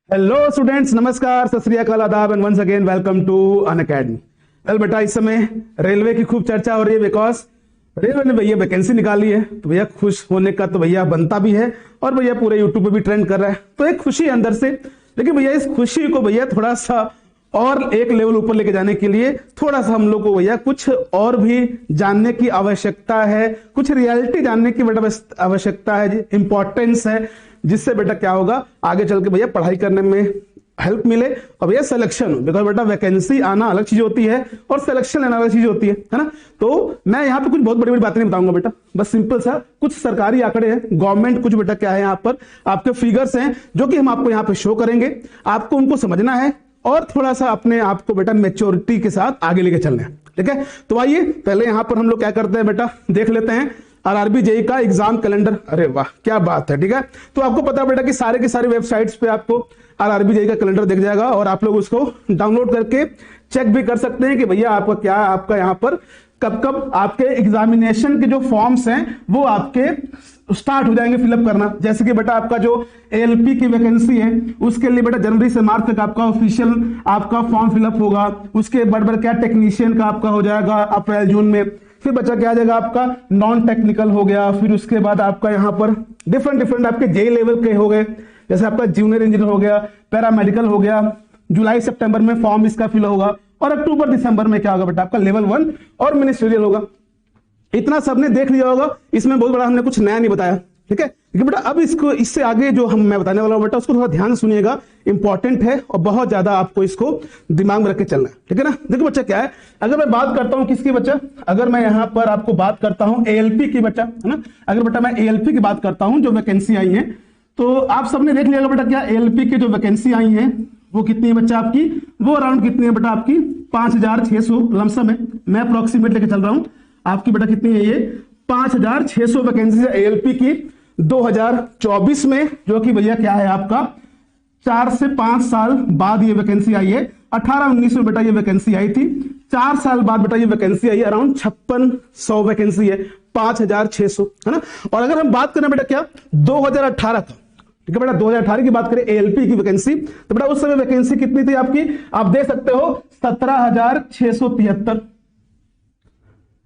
Hello students, नमस्कार, सत श्री अकाल, आदाब and once again welcome to Unacademy. Well बेटा, इस समय रेलवे की खूब चर्चा हो रही है बिकॉज रेलवे ने भैया वैकेंसी निकाली है। तो भैया खुश होने का तो भैया बनता भी है और भैया पूरे यूट्यूब पे भी ट्रेंड कर रहा है, तो एक खुशी है अंदर से। लेकिन भैया इस खुशी को भैया थोड़ा सा और एक लेवल ऊपर लेके जाने के लिए थोड़ा सा हम लोग को भैया कुछ और भी जानने की आवश्यकता है, कुछ रियलिटी जानने की बेटा आवश्यकता है, इंपॉर्टेंस है, जिससे बेटा क्या होगा आगे चल के भैया पढ़ाई करने में हेल्प मिले और भैया सिलेक्शन हो। बिकॉज बेटा वैकेंसी आना अलग चीज होती है और सिलेक्शन लेना अलग चीज होती है ना। तो मैं यहाँ पे कुछ बहुत बड़ी बड़ी बातें नहीं बताऊंगा बेटा, बस सिंपल सा कुछ सरकारी आंकड़े हैं, गवर्नमेंट कुछ बेटा क्या है यहाँ पर आपके फिगर्स हैं जो कि हम आपको यहाँ पे शो करेंगे। आपको उनको समझना है और थोड़ा सा अपने आप को बेटा मेच्योरिटी के साथ आगे लेके चलना है, ठीक है। तो आइए पहले यहां पर हम लोग क्या करते हैं बेटा, देख लेते हैं आरआरबी जेई का एग्जाम कैलेंडर। अरे वाह क्या बात है, ठीक है। तो आपको पता बेटा कि सारे के सारे वेबसाइट्स पे आपको आरआरबी जेई का कैलेंडर दिख जाएगा और आप लोग उसको डाउनलोड करके चेक भी कर सकते हैं कि भैया आपका क्या आपका यहाँ पर कब कब आपके एग्जामिनेशन के जो फॉर्म्स हैं वो आपके स्टार्ट हो जाएंगे फिलअप करना। जैसे कि बेटा आपका जो एएलपी की वैकेंसी है उसके लिए बेटा जनवरी से मार्च तक आपका ऑफिशियल आपका फॉर्म फिलअप होगा। उसके बाद क्या टेक्नीशियन का आपका हो जाएगा अप्रैल जून में। फिर बच्चा क्या आ जाएगा आपका नॉन टेक्निकल हो गया। फिर उसके बाद आपका यहाँ पर डिफरेंट आपके जेई लेवल के हो गए, जैसे आपका जूनियर इंजीनियर हो गया, पैरामेडिकल हो गया। जुलाई सितंबर में फॉर्म इसका फिल होगा और अक्टूबर दिसंबर में क्या होगा बेटा आपका लेवल 1 और मिनिस्ट्रियल होगा। इतना सबने देख लिया होगा, इसमें बहुत बड़ा हमने कुछ नया नहीं बताया, ठीक है। लेकिन बेटा अब इसको इससे आगे जो मैं बताने वाला हूं बेटा उसको थोड़ा ध्यान से सुनिएगा, इंपॉर्टेंट है और बहुत ज्यादा आपको इसको दिमाग में रख के चलना है, ठीक है ना। देखो बच्चा क्या है, अगर मैं बात करता हूं किसकी बच्चा, अगर मैं यहां पर आपको बात करता हूं एएलपी की बच्चा, है ना। अगर बेटा मैं एएलपी की बात करता हूं जो वैकेंसी आई है, तो आप सबने देख लिया बेटा क्या एएलपी की जो वैकेंसी आई है वो कितनी है बच्चा आपकी, वो अराउंड कितनी है बेटा आपकी 5600 लमसम है। मैं अप्रोक्सीमेट लेके चल रहा हूं आपकी बेटा कितनी है ये 5600 वैकेंसी है एएलपी की 2024 में, जो कि भैया क्या है आपका 4 से 5 साल बाद ये वैकेंसी आई है। 18-19 में बेटा ये वैकेंसी आई थी, 4 साल बाद बेटा ये वैकेंसी आई है, अराउंड 5600 वैकेंसी है, 5600, है ना। और अगर हम बात करें बेटा क्या 2018 का, ठीक है बेटा 2018 की बात करें एएलपी की वैकेंसी, तो बेटा उस समय वैकेंसी कितनी थी आपकी, आप देख सकते हो 17,673।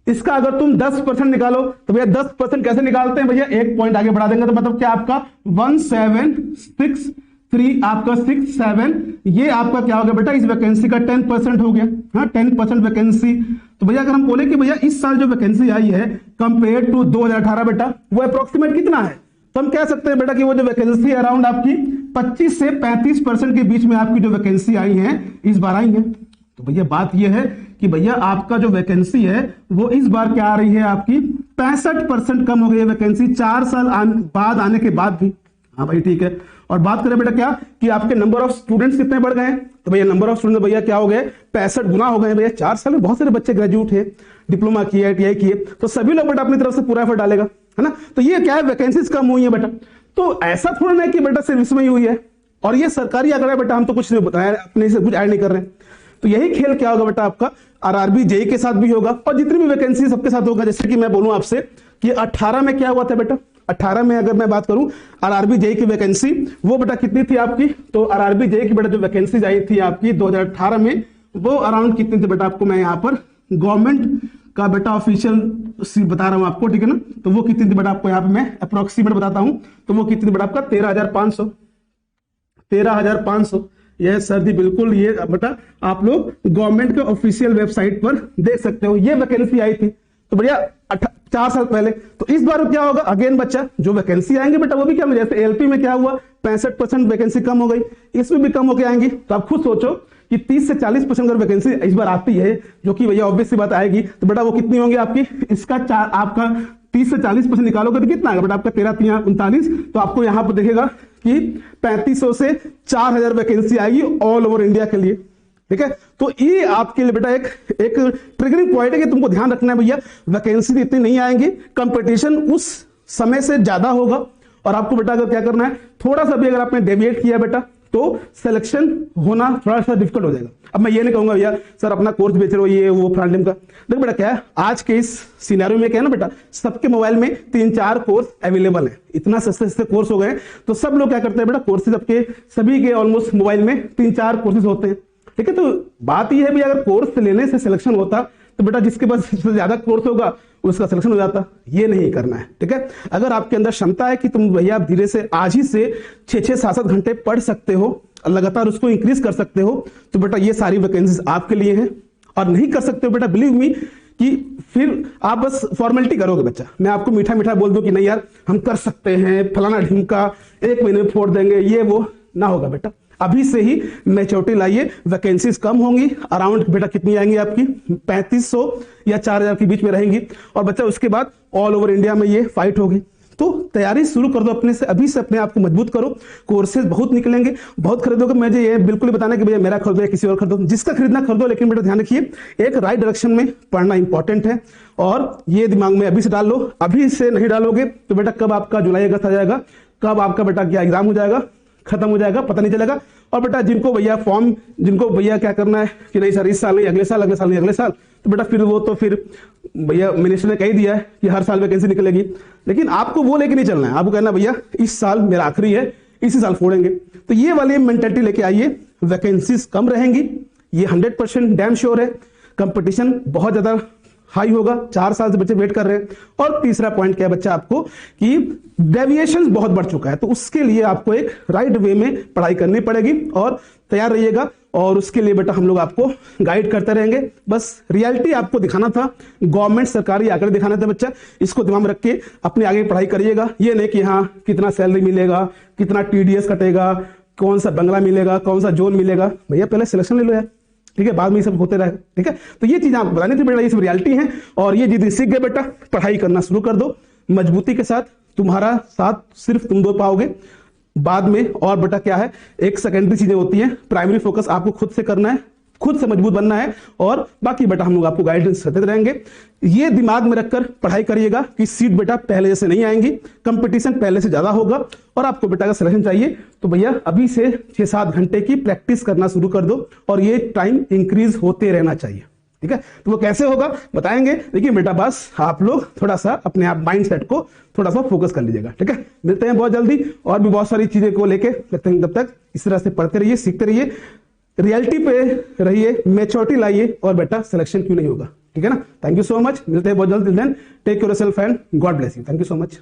इसका अगर तुम 10% निकालो तो भैया 10% कैसे निकालते हैं भैया, एक पॉइंट आगे बढ़ा देंगे तो मतलब क्या आपका 1763 आपका 67, ये आपका क्या हो गया बेटा इस वैकेंसी का 10% हो गया। हाँ 10% वैकेंसी। तो भैया अगर हम बोले कि भैया इस साल जो वैकेंसी आई है कंपेयर टू 2018 बेटा वो अप्रोक्सीमेट कितना है, तो हम कह सकते हैं बेटा कि वो जो वैकेंसी अराउंड आपकी 25 से 35% के बीच में आपकी जो वैकेंसी आई है इस बार आई है। तो भैया बात यह है कि भैया आपका जो वैकेंसी है वो इस बार क्या आ रही है आपकी 65% कम हो गई है वैकेंसी 4 साल बाद आने के बाद भी। हाँ भाई ठीक है। और बात करें बेटा क्या कि आपके नंबर ऑफ स्टूडेंट्स कितने बढ़ गए हैं, तो भैया नंबर ऑफ स्टूडेंट्स भैया क्या हो गए 65 गुना हो गए भैया। 4 साल में बहुत सारे बच्चे ग्रेजुएट है, डिप्लोमा किए, आईटीआई किए, तो सभी लोग बेटा अपनी तरफ से पूरा एफर्ट डालेगा, है ना। तो ये क्या है वैकेंसीज कम हुई है बेटा, तो ऐसा थोड़ा ना कि बेटा सिर्फ इसमें ही हुई है और ये सरकारी आंकड़ा है बेटा, हम तो कुछ नहीं बताया अपने से कुछ ऐड नहीं कर रहे हैं। तो यही खेल क्या होगा बेटा आपका आरआरबी जेई के साथ भी होगा और जितनी भी वैकेंसी सबके साथ होगा। जैसे कि मैं बोलूं आपसे कि 18 में क्या हुआ था बेटा, 18 में अगर मैं बात करूं आरआरबी जेई की वैकेंसी वो बेटा कितनी थी आपकी, तो आरआरबी जेई की बेटा जो वैकेंसी आई थी आपकी 2018 में वो अराउंड कितनी थी बेटा, आपको मैं यहाँ पर गवर्नमेंट का बेटा ऑफिशियल बता रहा हूं आपको, ठीक है ना। तो वो कितनी थी बेटा आपको यहाँ पे मैं अप्रोक्सीमेट बताता हूं, तो वो कितनी थी बेटा आपका 13,500। यह सर जी बिल्कुल, ये बेटा आप लोग गवर्नमेंट के ऑफिशियल वेबसाइट पर देख सकते हो, ये वैकेंसी आई थी तो भैया 4 साल पहले। तो इस बार क्या होगा अगेन बच्चा जो वैकेंसी आएंगे बेटा वो भी क्या, जैसे एएलपी में क्या हुआ 65% वैकेंसी कम हो गई, इसमें भी कम होकर आएंगी। तो आप खुद सोचो कि 30 से 40% अगर वैकेंसी इस बार आती है, जो कि भैया ऑब्वियस सी बात आएगी, तो बेटा वो कितनी होंगी आपकी, इसका आपका 30 से 40% निकालोगे तो कितना आएगा बेटा आपका 13-39। तो आपको यहां पर देखेगा कि 3500 से 4000 वैकेंसी आएगी ऑल ओवर इंडिया के लिए, ठीक है। तो ये आपके लिए बेटा एक ट्रिगरिंग पॉइंट है कि तुमको ध्यान रखना है भैया वैकेंसी इतनी नहीं आएंगी, कंपटीशन उस समय से ज्यादा होगा और आपको बेटा अगर क्या करना है थोड़ा सा भी अगर आपने डेविएट किया बेटा तो सिलेक्शन होना थोड़ा सा डिफिकल्ट हो जाएगा। अब मैं ये नहीं कहूंगा भैया सर अपना कोर्स बेच रहे हो ये वो फ्रंट का। देखो बेटा क्या है, आज के इस सिनेरियो में क्या है ना बेटा, सबके मोबाइल में 3-4 कोर्स अवेलेबल है, इतना सस्ते सस्ते कोर्स हो गए। तो सब लोग क्या करते हैं बेटा, कोर्सेज सबके सभी के ऑलमोस्ट मोबाइल में 3-4 कोर्सेज होते हैं, ठीक है। तो बात यह है भी अगर कोर्स लेने से सिलेक्शन होता तो बेटा जिसके पास सबसे ज्यादा कोर्स होगा उसका सिलेक्शन हो जाता। ये नहीं करना है, ठीक है। अगर आपके अंदर क्षमता है कि तुम भैया धीरे से आज ही से 6-6, 7-7 घंटे पढ़ सकते हो, लगातार उसको इंक्रीज कर सकते हो, तो बेटा ये सारी वैकेंसीज आपके लिए हैं। और नहीं कर सकते हो बेटा, बिलीव मी कि फिर आप बस फॉर्मेलिटी करोगे बच्चा। मैं आपको मीठा मीठा बोल दूं कि नहीं यार हम कर सकते हैं, फलाना ढिमका 1 महीने में फोड़ देंगे, ये वो ना होगा बेटा। अभी से ही मैच्योरिटी लाइए, वैकेंसीज कम होंगी, अराउंड बेटा कितनी आएंगी आपकी 3500 या 4000 के बीच में रहेंगी। और बच्चा उसके बाद ऑल ओवर इंडिया में ये फाइट होगी। तो तैयारी शुरू कर दो अपने से, अभी से अपने आप को मजबूत करो। कोर्सेज बहुत निकलेंगे, बहुत खरीदोगे। मुझे ये बिल्कुल ही बताना कि भैया मेरा खरीदो या किसी और खरीदो, जिसका खरीदना खरीदो, लेकिन बेटा ध्यान रखिए एक राइट डायरेक्शन में पढ़ना इंपॉर्टेंट है। और ये दिमाग में अभी से डाल लो, अभी से नहीं डालोगे तो बेटा कब आपका जुलाई अगस्त आ जाएगा, कब आपका बेटा क्या एग्जाम हो जाएगा, खत्म हो जाएगा, पता नहीं चलेगा। और बेटा जिनको भैया फॉर्म, जिनको भैया क्या करना है कि नहीं सर इस साल नहीं, अगले साल, अगले साल नहीं, अगले साल, तो बेटा फिर वो तो फिर भैया मिनिस्टर ने कह दिया है कि हर साल वैकेंसी निकलेगी, लेकिन आपको वो लेके नहीं चलना है। आपको कहना भैया इस साल मेरा आखिरी है, इसी साल फोड़ेंगे। तो ये वाली मेंटेलिटी लेके आइए, वैकेंसीज कम रहेंगी, ये 100% डैम श्योर है। कंपटीशन बहुत ज्यादा हाई होगा, 4 साल से बच्चे वेट कर रहे हैं। और तीसरा पॉइंट क्या है बच्चा आपको कि डेविएशन बहुत बढ़ चुका है, तो उसके लिए आपको एक राइट वे में पढ़ाई करनी पड़ेगी और तैयार रहिएगा। और उसके लिए बेटा हम लोग आपको गाइड करते रहेंगे। बस रियलिटी आपको दिखाना था, गवर्नमेंट सरकारी आंकड़े दिखाना था बच्चा। इसको दिमाग में रख के अपनी आगे पढ़ाई करिएगा। ये नहीं कि हाँ कितना सैलरी मिलेगा, कितना टीडीएस कटेगा, कौन सा बंगला मिलेगा, कौन सा जोन मिलेगा। भैया पहले सिलेक्शन ले लो यार, ठीक है, बाद में ये सब होते रहे, ठीक है। तो ये चीज आप बतानी थी बेटा, ये सब रियलिटी है। और ये जिस सीख गए बेटा, पढ़ाई करना शुरू कर दो मजबूती के साथ। तुम्हारा साथ सिर्फ तुम दो पाओगे बाद में। और बेटा क्या है, एक सेकेंडरी चीजें होती हैं, प्राइमरी फोकस आपको खुद से करना है, खुद से मजबूत बनना है। और बाकी बेटा हम लोग आपको गाइडेंस करते रहेंगे। ये दिमाग में रखकर पढ़ाई करिएगा कि सीट बेटा पहले जैसे नहीं आएंगी, कंपटीशन पहले से ज्यादा होगा। और आपको बेटा का सिलेक्शन चाहिए तो भैया अभी से 6-7 घंटे की प्रैक्टिस करना शुरू कर दो, और ये टाइम इंक्रीज होते रहना चाहिए, ठीक है। तो वो कैसे होगा बताएंगे, लेकिन बेटा बस आप लोग थोड़ा सा अपने आप माइंड सेट को थोड़ा सा फोकस कर लीजिएगा, ठीक है। मिलते हैं बहुत जल्दी और भी बहुत सारी चीजें को लेके लगते हैं। तब तक इस तरह से पढ़ते रहिए, सीखते रहिए, रियलिटी पे रहिए, मैच्योरिटी लाइए, और बेटा सिलेक्शन क्यों नहीं होगा, ठीक है ना। थैंक यू सो मच, मिलते हैं बहुत जल्द। Take care yourself and God bless you. Thank you so much.